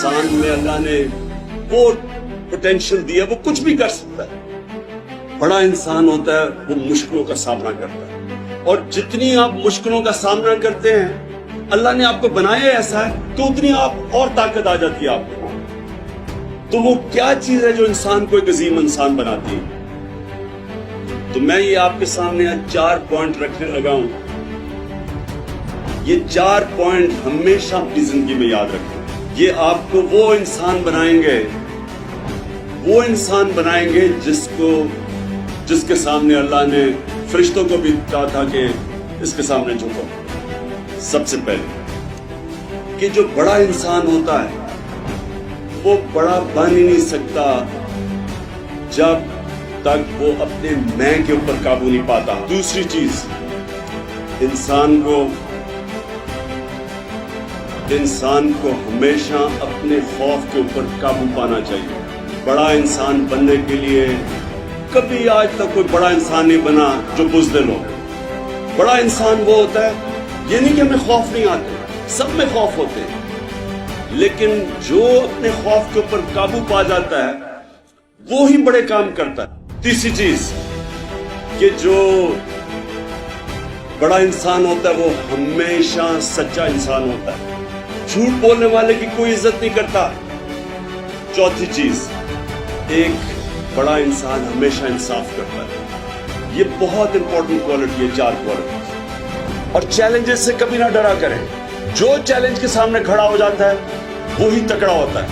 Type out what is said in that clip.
इंसान में अल्लाह ने वो पोटेंशियल दिया, वो कुछ भी कर सकता है। बड़ा इंसान होता है वो मुश्किलों का सामना करता है, और जितनी आप मुश्किलों का सामना करते हैं, अल्लाह ने आपको बनाया ऐसा है तो उतनी आप और ताकत आ जाती है आपको। तो वो क्या चीज है जो इंसान को एक अजीम इंसान बनाती है? तो मैं ये आपके सामने आज 4 पॉइंट रखने लगा हूं। ये 4 पॉइंट हमेशा अपनी जिंदगी में याद रखें। ये आपको वो इंसान बनाएंगे जिसके सामने अल्लाह ने फरिश्तों को भी कहा था कि इसके सामने झुको। सबसे पहले कि जो बड़ा इंसान होता है वो बड़ा बन ही नहीं सकता जब तक वो अपने मैं के ऊपर काबू नहीं पाता। दूसरी चीज, इंसान को हमेशा अपने खौफ के ऊपर काबू पाना चाहिए। बड़ा इंसान बनने के लिए कभी आज तक कोई बड़ा इंसान नहीं बना जो बुज़दिल हो। बड़ा इंसान वो होता है, ये नहीं कि हमें खौफ नहीं आते, सब में खौफ होते हैं, लेकिन जो अपने खौफ के ऊपर काबू पा जाता है वो ही बड़े काम करता है। तीसरी चीज कि जो बड़ा इंसान होता है वो हमेशा सच्चा इंसान होता है, झूठ बोलने वाले की कोई इज्जत नहीं करता। चौथी चीज, एक बड़ा इंसान हमेशा इंसाफ करता है। ये बहुत इंपॉर्टेंट क्वालिटी है, 4 क्वालिटी। और चैलेंजेस से कभी ना डरा करें। जो चैलेंज के सामने खड़ा हो जाता है वो ही तकड़ा होता है।